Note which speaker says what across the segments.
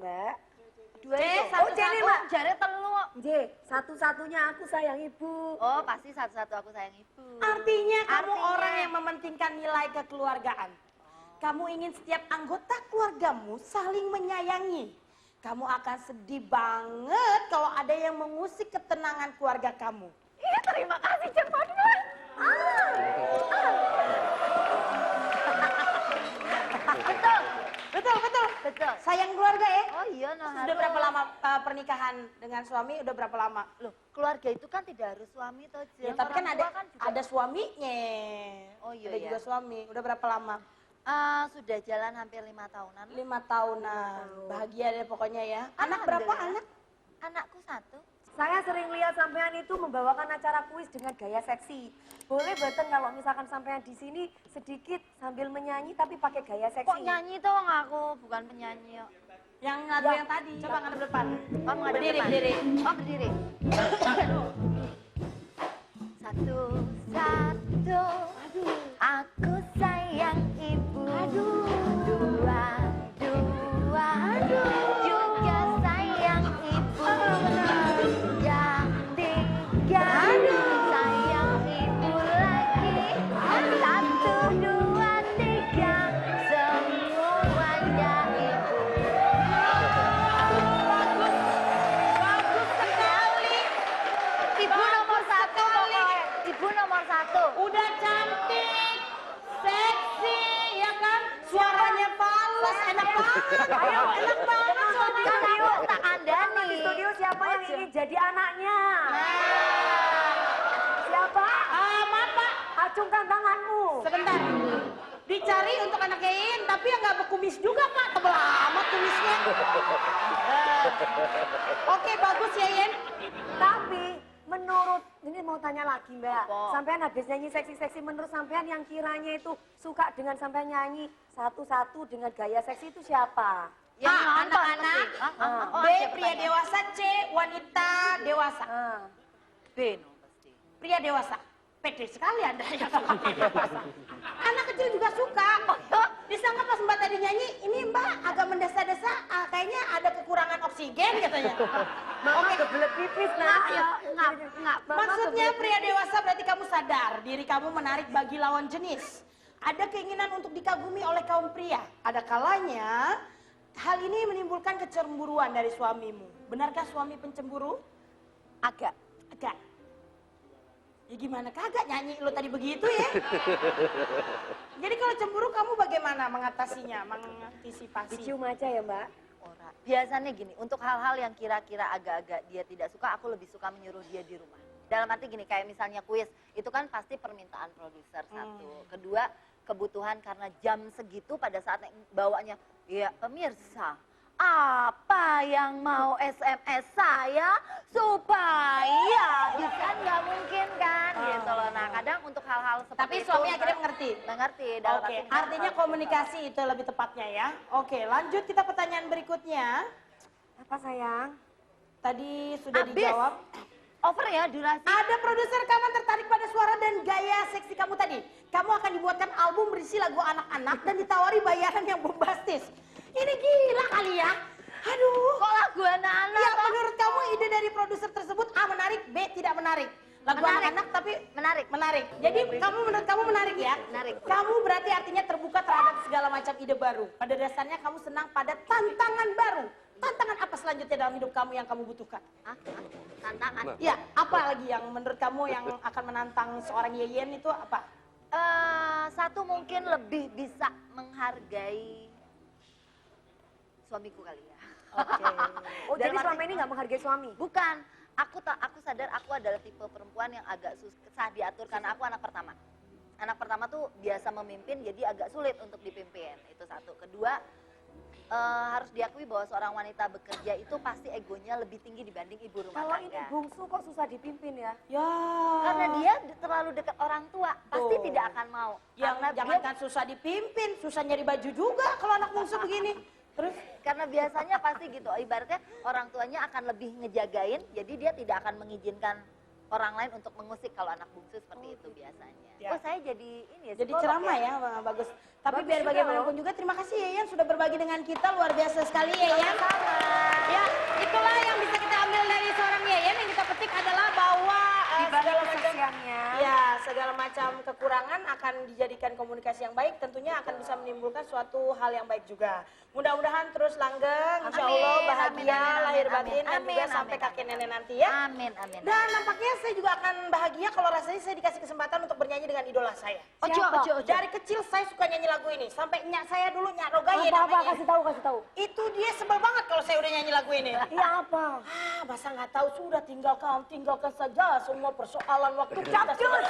Speaker 1: Mbak.
Speaker 2: Dua
Speaker 1: C,
Speaker 2: itu.
Speaker 1: oh, C nih, Mbak.
Speaker 2: Jare telu.
Speaker 1: J, satu-satunya aku sayang ibu.
Speaker 2: Oh, pasti satu-satu aku sayang ibu.
Speaker 3: Artinya kamu
Speaker 2: Artinya-
Speaker 3: orang yang mementingkan nilai kekeluargaan. Kamu ingin setiap anggota keluargamu saling menyayangi. Kamu akan sedih banget kalau ada yang mengusik ketenangan keluarga kamu.
Speaker 2: Iya, terima kasih Cepatnya. Betul.
Speaker 3: Betul, betul.
Speaker 2: Betul.
Speaker 3: Sayang keluarga ya?
Speaker 2: Oh iya, nah.
Speaker 3: Sudah berapa lama pernikahan dengan suami? Udah berapa lama?
Speaker 2: Loh, keluarga itu kan tidak harus suami toh,
Speaker 3: Ya,
Speaker 2: Jeng.
Speaker 3: tapi kan
Speaker 2: Orang
Speaker 3: ada
Speaker 2: tua juga.
Speaker 3: ada suaminya.
Speaker 2: Oh iya,
Speaker 3: Ada
Speaker 2: iya.
Speaker 3: juga suami. Udah berapa lama?
Speaker 2: Sudah jalan hampir 5 tahunan.
Speaker 3: 5 tahunan. Bahagia deh pokoknya ya. Anak berapa
Speaker 2: Alhamdulillah.
Speaker 3: anak?
Speaker 2: Anakku 1.
Speaker 1: Saya sering lihat sampean itu membawakan acara kuis dengan gaya seksi. Boleh boten kalau misalkan sampean di sini sedikit sambil menyanyi tapi pakai gaya seksi.
Speaker 2: Kok nyanyi toh aku, bukan penyanyi kok.
Speaker 3: Yang ngadu
Speaker 1: Ya.
Speaker 3: yang tadi. Coba ngadep depan.
Speaker 2: Oh, nggak ada
Speaker 3: Berdiri,
Speaker 2: depan.
Speaker 3: berdiri.
Speaker 2: Oh, berdiri. Satu, satu. Aku sayang ibu. Dua, dua. Juga sayang ibu. Tiga, tiga. Sayang ibu lagi. Satu, dua, tiga. Semuanya ibu.
Speaker 3: Bagus sekali.
Speaker 2: Ibu nomor 1 pokoknya. Ibu nomor 1.
Speaker 3: Udah cantik, seksi, ya kan? Suaranya halus, enak banget. Ayo, enak banget suaranya.
Speaker 2: Kan aku tak kandani.
Speaker 1: Di studio siapa yang ingin jadi anaknya?
Speaker 2: Nah,
Speaker 1: Siapa?
Speaker 3: Maaf Pak,
Speaker 1: Acungkan tanganmu.
Speaker 3: sebentar. Dicari untuk anak Yein, tapi yang nggak berkumis juga Pak. Tebel amat kumisnya. Oke, bagus ya Yen.
Speaker 1: Tapi menurut, ini mau tanya lagi Mbak.
Speaker 2: Apa?
Speaker 1: Sampean habis nyanyi seksi-seksi, menurut sampean yang kiranya itu suka dengan sampean nyanyi satu-satu dengan gaya seksi itu siapa?
Speaker 2: yang
Speaker 3: A,
Speaker 2: nonton
Speaker 3: anak-anak.
Speaker 2: mesti. Oh,
Speaker 3: B,
Speaker 2: ada
Speaker 3: pria
Speaker 2: pertanyaan.
Speaker 3: dewasa. C, wanita dewasa.
Speaker 1: Ah.
Speaker 2: B no, pasti.
Speaker 3: Pria dewasa. Pede sekali Anda yang sama pria dewasa. Anak kecil juga suka. Disangka pas Mbak tadi nyanyi, ini Mbak agak mendesa-desa, kayaknya ada kekurangan oksigen katanya.
Speaker 1: Mama kebelet pipis nak.
Speaker 3: Maksudnya pria dewasa berarti kamu sadar diri kamu menarik bagi lawan jenis. Ada keinginan untuk dikagumi oleh kaum pria. Ada kalanya hal ini menimbulkan kecemburuan dari suamimu. Benarkah suami pencemburu?
Speaker 2: Agak.
Speaker 3: Agak. Ya gimana kagak nyanyi lo tadi begitu ya? Jadi kalau cemburu kamu bagaimana mengatasinya, mengantisipasi?
Speaker 1: Dicium aja ya Mbak.
Speaker 2: Ora. Biasanya gini, untuk hal-hal yang kira-kira agak-agak dia tidak suka, aku lebih suka menyuruh dia di rumah. Dalam arti gini, kayak misalnya kuis, itu kan pasti permintaan produser satu. Kedua, kebutuhan karena jam segitu pada saat bawanya, ya pemirsa, apa yang mau SMS saya supaya bisa nggak mungkin kan gitu loh. Nah kadang untuk hal-hal seperti
Speaker 3: Tapi
Speaker 2: itu
Speaker 3: suami akhirnya mengerti?
Speaker 2: mengerti dalam
Speaker 3: Oke,
Speaker 2: arti
Speaker 3: artinya komunikasi itu lebih tepatnya ya. Oke, lanjut kita pertanyaan berikutnya.
Speaker 1: Apa sayang?
Speaker 3: Tadi sudah
Speaker 2: Habis.
Speaker 3: dijawab.
Speaker 2: over ya durasi.
Speaker 3: Ada produser rekaman tertarik pada suara dan gaya seksi kamu tadi. Kamu akan dibuatkan album berisi lagu anak-anak dan ditawari bayaran yang bombastis. Ini gila kali ya. Aduh.
Speaker 2: Kok lagu anak-anak?
Speaker 3: Ya,
Speaker 2: toh?
Speaker 3: menurut kamu ide dari produser tersebut A menarik, B tidak menarik. Lagu
Speaker 2: Menarik.
Speaker 3: anak-anak tapi
Speaker 2: Menarik.
Speaker 3: menarik. Jadi menurut kamu menarik ya?
Speaker 2: Menarik.
Speaker 3: Kamu berarti artinya terbuka terhadap segala macam ide baru. Pada dasarnya kamu senang pada tantangan baru. Tantangan apa selanjutnya dalam hidup kamu yang kamu butuhkan?
Speaker 2: Tantangan.
Speaker 3: Ya, apa lagi yang menurut kamu yang akan menantang seorang Yeyen itu apa?
Speaker 2: Satu mungkin lebih bisa menghargai suamiku kali ya.
Speaker 1: Oke. Oh
Speaker 2: Dalam
Speaker 1: jadi
Speaker 2: arti-
Speaker 1: selama ini nggak menghargai suami?
Speaker 2: Bukan, aku sadar aku adalah tipe perempuan yang agak susah diatur karena aku anak pertama. Anak pertama tuh biasa memimpin jadi agak sulit untuk dipimpin, itu satu. Kedua, harus diakui bahwa seorang wanita bekerja itu pasti egonya lebih tinggi dibanding ibu rumah
Speaker 1: Kalau
Speaker 2: tangga.
Speaker 1: ini bungsu kok susah dipimpin ya?
Speaker 3: Ya.
Speaker 2: Karena dia terlalu dekat orang tua, pasti
Speaker 3: Tuh.
Speaker 2: tidak akan mau.
Speaker 3: Yang
Speaker 2: Karena
Speaker 3: jangankan susah dipimpin, susah nyari baju juga kalau anak bungsu begini. Terus
Speaker 2: karena biasanya pasti gitu, ibaratnya orang tuanya akan lebih ngejagain, jadi dia tidak akan mengizinkan orang lain untuk mengusik kalau anak bungsu seperti itu biasanya.
Speaker 3: Ya.
Speaker 2: Oh, saya jadi ini ya.
Speaker 3: Jadi
Speaker 2: psikolog
Speaker 3: ceramah ya, bagus. Tapi
Speaker 1: Bagus
Speaker 3: biar
Speaker 1: juga
Speaker 3: bagaimanapun juga, terima kasih Yayan sudah berbagi dengan kita, luar biasa sekali Yayan. Ya, itulah yang bisa kita ambil dari seorang Yayan, yang kita petik adalah bahwa
Speaker 1: Di balik
Speaker 3: segala macam
Speaker 1: kesaksiannya.
Speaker 3: ya, segala macam kekurangan akan dijadikan komunikasi yang baik, tentunya akan bisa menimbulkan suatu hal yang baik juga. Mudah-mudahan terus langgeng, insya Allah
Speaker 2: Amin,
Speaker 3: bahagia,
Speaker 2: amin, amin,
Speaker 3: lahir
Speaker 2: amin,
Speaker 3: batin, dan
Speaker 2: amin,
Speaker 3: juga
Speaker 2: amin,
Speaker 3: sampai
Speaker 2: amin,
Speaker 3: kakek
Speaker 2: amin.
Speaker 3: nenek nanti ya.
Speaker 2: Amin, amin.
Speaker 3: Dan nampaknya saya juga akan bahagia kalau rasanya saya dikasih kesempatan untuk bernyanyi dengan idola saya.
Speaker 2: Ojo, ojo, ojo.
Speaker 3: Dari kecil saya suka nyanyi lagu ini. Sampai nyak saya dulu, Nyak Rogaye
Speaker 1: Apa
Speaker 3: namanya.
Speaker 1: kasih tahu kasih tahu.
Speaker 3: Itu dia sebel banget kalau saya udah nyanyi lagu ini.
Speaker 1: Iya apa?
Speaker 3: Ah, masa nggak tahu sudah tinggalkan saja semua persoalan waktu kita.
Speaker 1: Capcus!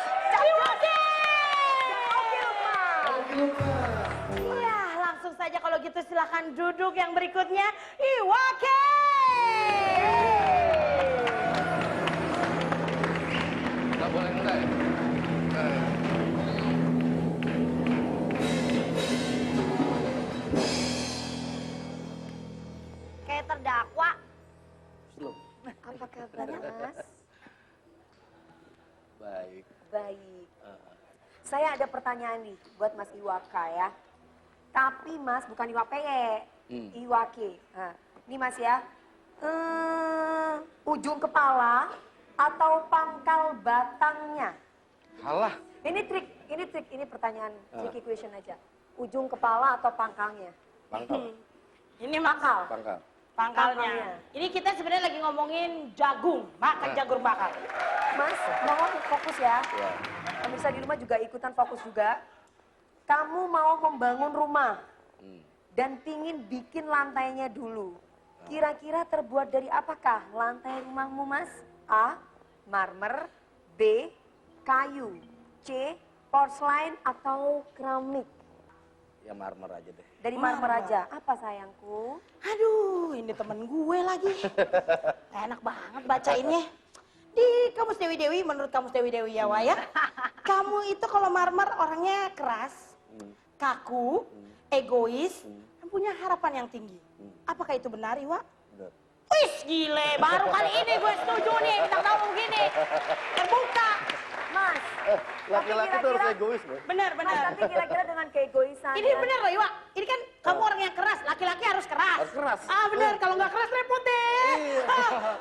Speaker 3: Iya, langsung saja kalau gitu silahkan duduk yang berikutnya. Iwake!
Speaker 4: Nggak boleh enggak ya?
Speaker 2: Kayak terdakwa.
Speaker 4: Belum.
Speaker 1: Apa kabar Mas?
Speaker 4: Baik.
Speaker 1: Baik. Saya ada pertanyaan nih buat Mas Iwaka ya. Tapi Mas bukan Iwapeye, Iwake. Nah, ini Mas ya. Ujung kepala atau pangkal batangnya?
Speaker 4: Halah.
Speaker 1: Ini trik, ini pertanyaan tricky question aja. Ujung kepala atau pangkalnya?
Speaker 4: Pangkal.
Speaker 3: Ini makal.
Speaker 4: Pangkal.
Speaker 3: Pangkalnya.
Speaker 1: Pangkalnya.
Speaker 3: Ini kita sebenarnya lagi ngomongin jagung, makan jagung bakar.
Speaker 1: Mas, mohon fokus ya.
Speaker 4: Ya.
Speaker 1: Pemirsa di rumah juga ikutan fokus juga. Kamu mau membangun rumah dan pingin bikin lantainya dulu. Kira-kira terbuat dari apakah lantai rumahmu, Mas? A. Marmer. B. Kayu. C. Porselen atau keramik?
Speaker 4: Ya marmer aja deh.
Speaker 1: Dari marmer aja. Apa sayangku?
Speaker 3: Aduh, ini temen gue lagi. Enak banget bacainnya. Di Kamus Dewi-Dewi, menurut Kamus Dewi-Dewi ya, Wak ya. Kamu itu kalau marmer orangnya keras, kaku, egois, dan punya harapan yang tinggi. Apakah itu benar, Iwa?
Speaker 4: Bener.
Speaker 3: Wih, gile. Baru kali ini gue setuju nih, bintang tamu begini. Terbuka.
Speaker 1: Mas,
Speaker 4: Laki-laki tuh harus
Speaker 1: kira-kira-
Speaker 4: egois loh.
Speaker 3: Benar,
Speaker 1: Mas,
Speaker 3: benar.
Speaker 1: tapi kira-kira dengan keegoisan.
Speaker 3: Ini benar loh, Iwa. Ini kan kamu orang yang keras, laki-laki harus keras.
Speaker 4: Harus keras.
Speaker 3: Ah, benar. Kalau nggak keras repot deh.
Speaker 4: Iya.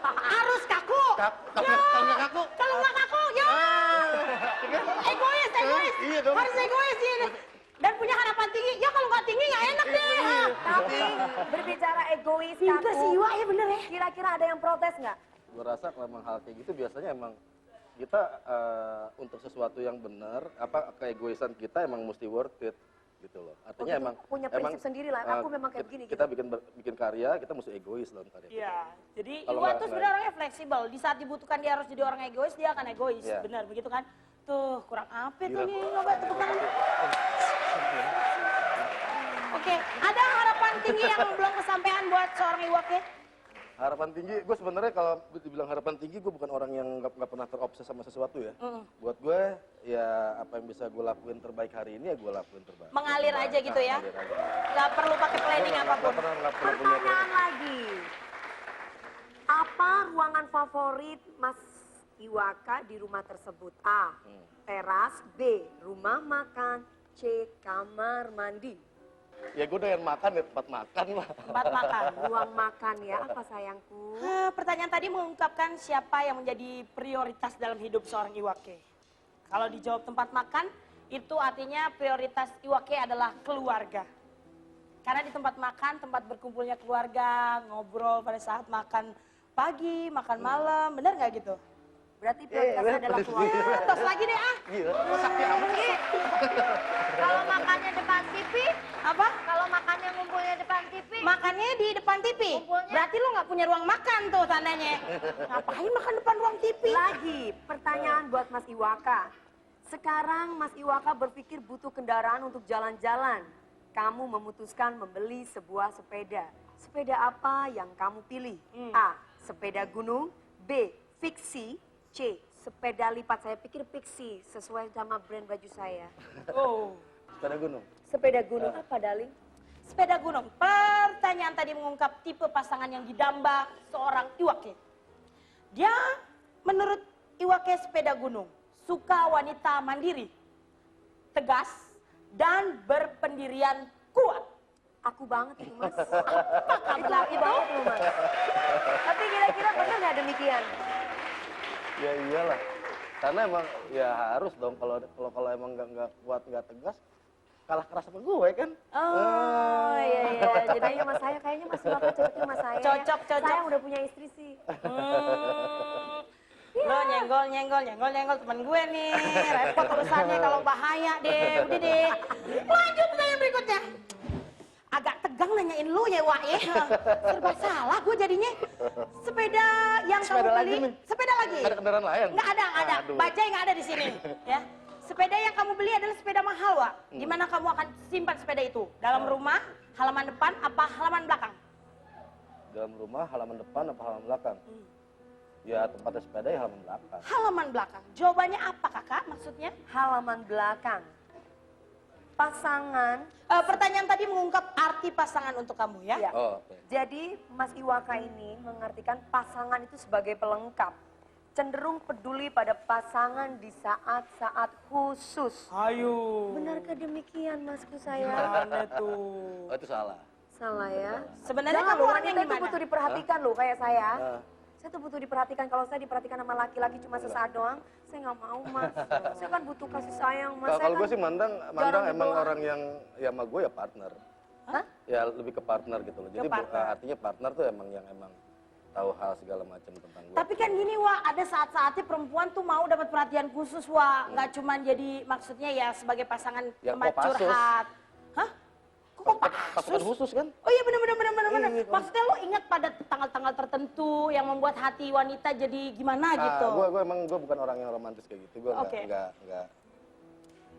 Speaker 3: Harus kaku.
Speaker 4: Kalau nggak kaku.
Speaker 3: Kalau nggak kaku, ya. Egois.
Speaker 4: Iya dong.
Speaker 3: Harus egois ini. Dan punya harapan tinggi. Ya kalau nggak tinggi nggak enak deh.
Speaker 4: Iya.
Speaker 1: Tapi berbicara egois,
Speaker 3: Pintar
Speaker 1: kaku,
Speaker 3: si Iwa ya bener ya.
Speaker 1: kira-kira ada yang protes nggak?
Speaker 4: Gue rasa kalau emang hal kayak gitu biasanya emang kita untuk sesuatu yang benar, apa keegoisan kita emang mesti worth it gitu loh. Artinya
Speaker 1: gitu.
Speaker 4: emang
Speaker 1: Punya prinsip sendiri lah. Aku memang kayak begini,
Speaker 4: Kita bikin karya, kita mesti egois dalam karya kita.
Speaker 3: Iya, jadi
Speaker 4: Kalau
Speaker 3: Iwa
Speaker 4: nggak-
Speaker 3: tuh sebenarnya orangnya fleksibel. Di saat dibutuhkan dia harus jadi orang egois, dia akan egois.
Speaker 4: Iya.
Speaker 3: Benar, begitu kan? Tuh, kurang apa tuh
Speaker 4: Gila.
Speaker 3: nih, coba tepuk tangan. Oke, ada harapan tinggi yang belum kesampaian buat seorang Iwake?
Speaker 4: Harapan tinggi, gue sebenarnya kalau dibilang harapan tinggi, gue bukan orang yang nggak pernah terobses sama sesuatu ya. Buat gue, ya apa yang bisa gue lakuin terbaik hari ini ya gue lakuin terbaik.
Speaker 3: Mengalir aja gitu ya?
Speaker 4: Mengalir aja.
Speaker 3: Gak perlu pakai planning apapun.
Speaker 4: Nggak pernah punya
Speaker 1: Pertanyaan lagi. Apa ruangan favorit Mas Iwaka di rumah tersebut? A. Teras. B. Rumah makan. C. Kamar mandi.
Speaker 4: Ya gue doyan makan ya tempat makan mah.
Speaker 3: Tempat makan.
Speaker 1: Ruang makan ya. Apa sayangku?
Speaker 3: Pertanyaan tadi mengungkapkan siapa yang menjadi prioritas dalam hidup seorang Iwake. Kalau dijawab tempat makan, itu artinya prioritas Iwake adalah keluarga. Karena di tempat makan, tempat berkumpulnya keluarga, ngobrol pada saat makan pagi, makan malam, benar nggak gitu?
Speaker 1: Berarti prioritasnya adalah keluarga.
Speaker 3: Tos lagi deh ah.
Speaker 4: Gila, kok sakti amat sih?
Speaker 2: Kalau makannya depan TV,
Speaker 3: Apa?
Speaker 2: kalau makannya ngumpulnya depan TV,
Speaker 3: Makannya di depan TV.
Speaker 2: Kumpulnya.
Speaker 3: Berarti lu nggak punya ruang makan tuh tandanya. Ngapain makan depan ruang TV?
Speaker 1: Lagi, pertanyaan buat Mas Iwaka. Sekarang Mas Iwaka berpikir butuh kendaraan untuk jalan-jalan. Kamu memutuskan membeli sebuah sepeda. Sepeda apa yang kamu pilih? A. Sepeda gunung. B. Fiksi. C. Sepeda lipat. Saya pikir fiksi sesuai sama brand baju saya.
Speaker 3: Oh.
Speaker 4: Sepeda gunung.
Speaker 1: Sepeda gunung apa, darling?
Speaker 3: Sepeda gunung. Pertanyaan tadi mengungkap tipe pasangan yang didamba seorang Iwake. Dia menurut Iwake sepeda gunung, suka wanita mandiri, tegas, dan berpendirian kuat.
Speaker 1: Aku banget itu mas. Itu aku banget loh mas. Tapi kira-kira benar nggak demikian?
Speaker 4: Ya iyalah. Karena emang ya harus dong kalau emang nggak kuat nggak tegas kalah keras sama gue kan.
Speaker 1: Oh iya iya. Jadi mas saya kayaknya Mas Iwaka cocoknya mas saya.
Speaker 3: Cocok.
Speaker 1: Saya udah punya istri sih.
Speaker 3: Lo nyenggol teman gue nih. Repot urusannya kalau bahaya deh. Udah deh. Lanjut pertanyaan berikutnya. Agak tegang nanyain lu ya, Wak ya. Serba salah gue jadinya. Sepeda yang
Speaker 4: Sepeda
Speaker 3: kamu
Speaker 4: lagi
Speaker 3: beli.
Speaker 4: nih?
Speaker 3: Sepeda lagi.
Speaker 4: Ada kendaraan lain?
Speaker 3: Nggak ada.
Speaker 4: Aduh.
Speaker 3: Bajai nggak ada di sini. Ya. Sepeda yang kamu beli adalah sepeda mahal, Wak. Di mana kamu akan simpan sepeda itu? Dalam rumah, halaman depan, apa halaman belakang?
Speaker 4: Dalam rumah, halaman depan apa halaman belakang? Ya tempatnya sepeda ya halaman belakang.
Speaker 3: Halaman belakang. Jawabannya apa, Kakak? Maksudnya?
Speaker 1: Halaman belakang. Pasangan.
Speaker 3: Pertanyaan tadi mengungkap arti pasangan untuk kamu ya?
Speaker 1: Ya.
Speaker 4: Oh, oke.
Speaker 1: Jadi Mas Iwaka ini mengartikan pasangan itu sebagai pelengkap. Cenderung peduli pada pasangan di saat-saat khusus.
Speaker 3: Ayo.
Speaker 1: Benarkah demikian masku saya?
Speaker 3: Gimana tuh?
Speaker 4: Oh itu salah.
Speaker 1: Salah ya.
Speaker 3: Sebenarnya
Speaker 1: Jangan
Speaker 3: kamu
Speaker 1: loh,
Speaker 3: orang yang
Speaker 1: wanita itu
Speaker 3: gimana?
Speaker 1: butuh diperhatikan loh kayak saya.
Speaker 4: Nah.
Speaker 1: Saya tuh butuh diperhatikan. Kalau saya diperhatikan sama laki-laki cuma sesaat doang, saya nggak mau mas. Saya kan butuh kasih sayang mas.
Speaker 4: Kalau
Speaker 1: Saya
Speaker 4: gue
Speaker 1: kan
Speaker 4: sih mandang
Speaker 1: jarang
Speaker 4: emang
Speaker 1: dibawa.
Speaker 4: orang yang ya sama gue ya partner.
Speaker 1: Hah?
Speaker 4: Ya lebih ke partner gitu loh. Jadi
Speaker 3: partner.
Speaker 4: artinya partner tuh emang yang emang tahu hal segala macam tentang gue.
Speaker 3: Tapi kan gini, Wak, ada saat-saatnya perempuan tuh mau dapat perhatian khusus, Wak. Nggak cuma jadi maksudnya ya sebagai pasangan
Speaker 4: Ya,
Speaker 3: tempat
Speaker 4: Kopassus.
Speaker 3: curhat. Hah? Kok
Speaker 4: Pasukan
Speaker 3: Kopassus?
Speaker 4: khusus kan?
Speaker 3: Oh iya benar.
Speaker 4: Iya,
Speaker 3: Maksudnya lo ingat pada tanggal-tanggal tertentu yang membuat hati wanita jadi gimana gitu?
Speaker 4: Gue bukan orang yang romantis kayak gitu. Gue
Speaker 3: Oke.
Speaker 4: nggak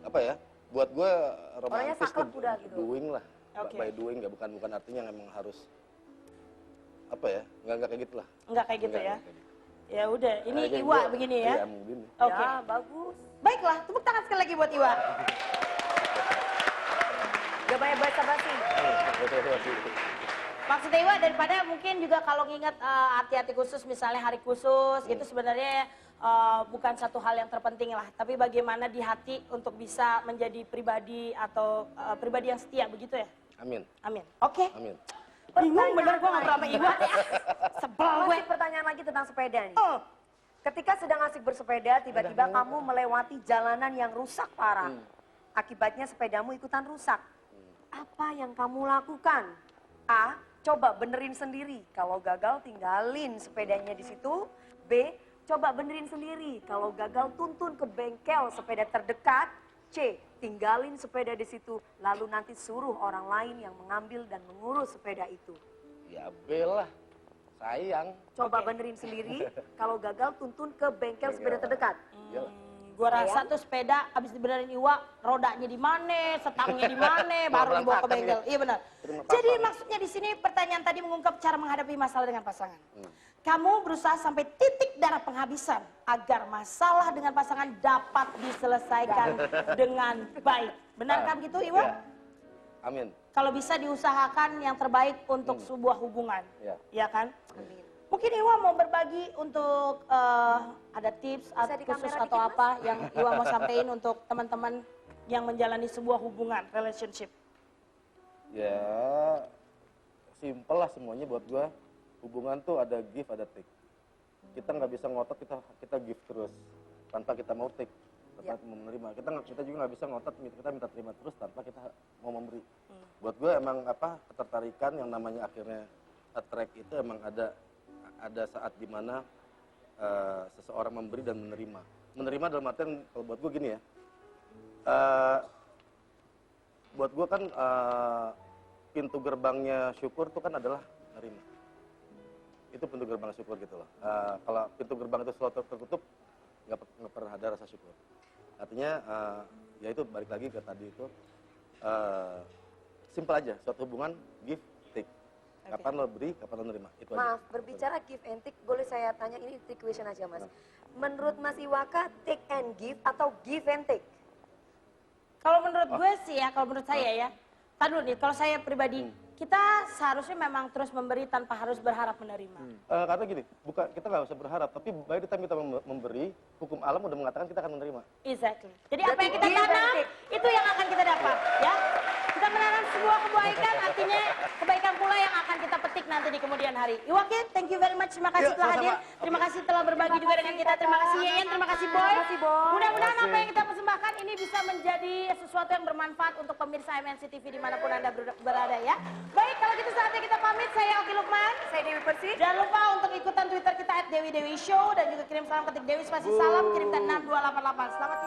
Speaker 4: apa ya? Buat gue
Speaker 1: Orangnya
Speaker 4: romantis
Speaker 1: saklek
Speaker 4: tuh
Speaker 1: udah gitu.
Speaker 4: doing lah.
Speaker 3: Oke.
Speaker 4: By doing ya bukan artinya yang emang harus apa ya? Nggak kayak gitu lah.
Speaker 3: Enggak kayak gitu
Speaker 4: Nggak
Speaker 3: ya?
Speaker 4: kayak gitu.
Speaker 3: Ya udah, ini
Speaker 4: Kayaknya
Speaker 3: Iwa
Speaker 4: gua-
Speaker 3: begini ya?
Speaker 4: Iya, begini.
Speaker 3: Oke.
Speaker 1: Ya bagus.
Speaker 3: Baiklah, tepuk tangan sekali lagi buat Iwa.
Speaker 1: Gak banyak basa-basi.
Speaker 3: Maksudnya Iwa daripada mungkin juga kalau nginget hati-hati khusus misalnya hari khusus gitu sebenarnya bukan satu hal yang terpenting lah. Tapi bagaimana di hati untuk bisa menjadi pribadi atau pribadi yang setia begitu ya?
Speaker 4: Amin.
Speaker 3: Amin. Oke.
Speaker 4: Amin.
Speaker 3: Bingung bener gue ngobrol sama Iwa. Sebel gue.
Speaker 1: Masih pertanyaan lagi tentang sepeda nih.
Speaker 3: Oh.
Speaker 1: Ketika sedang asik bersepeda, tiba-tiba kamu melewati jalanan yang rusak parah. Akibatnya sepedamu ikutan rusak. Apa yang kamu lakukan? A. Coba benerin sendiri. Kalau gagal tinggalin sepedanya di situ. B. Coba benerin sendiri. Kalau gagal tuntun ke bengkel sepeda terdekat. C. Tinggalin sepeda di situ. Lalu nanti suruh orang lain yang mengambil dan mengurus sepeda itu.
Speaker 4: Ya bel lah. Sayang.
Speaker 1: Coba
Speaker 3: Oke.
Speaker 1: benerin sendiri. Kalau gagal tuntun ke bengkel sepeda terdekat.
Speaker 4: Iyalah.
Speaker 3: Gua rasa tuh sepeda abis dibenerin Iwa, rodanya di mana, setangnya di mana, baru dibawa ke bengkel. Iya benar.
Speaker 4: Terima kasih.
Speaker 3: Jadi maksudnya di sini pertanyaan tadi mengungkap cara menghadapi masalah dengan pasangan. Kamu berusaha sampai titik darah penghabisan agar masalah dengan pasangan dapat diselesaikan dengan baik. Benarkah begitu Iwa?
Speaker 4: Ya. Amin.
Speaker 3: Kalau bisa diusahakan yang terbaik untuk sebuah hubungan.
Speaker 4: Ya.
Speaker 3: Ya kan?
Speaker 1: Amin.
Speaker 3: Mungkin Iwa mau berbagi untuk ada tips
Speaker 1: Bisa di
Speaker 3: khusus
Speaker 1: kamera
Speaker 3: atau
Speaker 1: dikit,
Speaker 3: apa yang Iwa mau sampaikan untuk teman-teman yang menjalani sebuah hubungan, relationship.
Speaker 4: Ya simpel lah semuanya buat gua. Hubungan tuh ada give ada take. Kita nggak bisa ngotot, kita give terus tanpa kita mau take, tanpa mau menerima. Kita juga nggak bisa ngotot, kita minta terima terus tanpa kita mau memberi. Buat gue emang ketertarikan yang namanya akhirnya attract itu emang ada saat dimana seseorang memberi dan menerima. Menerima dalam artian kalau buat gue gini ya. Buat gue kan pintu gerbangnya syukur itu kan adalah menerima. Itu pintu gerbang syukur gitu loh. Kalau pintu gerbang itu selalu tertutup, nggak pernah ada rasa syukur. Artinya, ya itu balik lagi ke tadi itu, simpel aja. Suatu hubungan give take. Kapan lo beri, kapan lo nerima. Itu aja.
Speaker 1: Maaf, berbicara give and take, boleh saya tanya ini trick question aja mas. Menurut Mas Iwaka, take and give atau give and take?
Speaker 3: Kalau menurut gue sih ya, kalau menurut saya ya, tar dulu nih, kalau saya pribadi, kita seharusnya memang terus memberi tanpa harus berharap menerima.
Speaker 4: Karena gini, bukan kita nggak usah berharap, tapi by the time kita memberi, hukum alam udah mengatakan kita akan menerima.
Speaker 3: Exactly. Jadi apa yang kita tanam, itu yang akan kita dapat, ya. Kita menanam sebuah kebaikan, artinya kebaikan pula yang akan kita petik nanti di kemudian hari. Iwaki, thank you very much. Terima kasih
Speaker 4: Yuk,
Speaker 3: telah hadir.
Speaker 4: sama-sama.
Speaker 3: Terima kasih telah berbagi juga dengan kita. Terima kasih Yeyen, terima kasih Boy.
Speaker 1: Terima kasih, Boy.
Speaker 3: Mudah-mudahan
Speaker 4: Terima
Speaker 3: apa
Speaker 4: kasih.
Speaker 3: yang kita persembahkan ini bisa menjadi sesuatu yang bermanfaat untuk pemirsa MNC TV dimanapun Anda berada ya. Baik, kalau gitu saatnya kita pamit. Saya Oki Lukman.
Speaker 1: Saya Dewi Persik.
Speaker 3: Jangan lupa untuk ikutan Twitter kita @dewi_dewi_show dan juga kirim salam ketik Dewi spasi salam kirimkan 6288. Selamat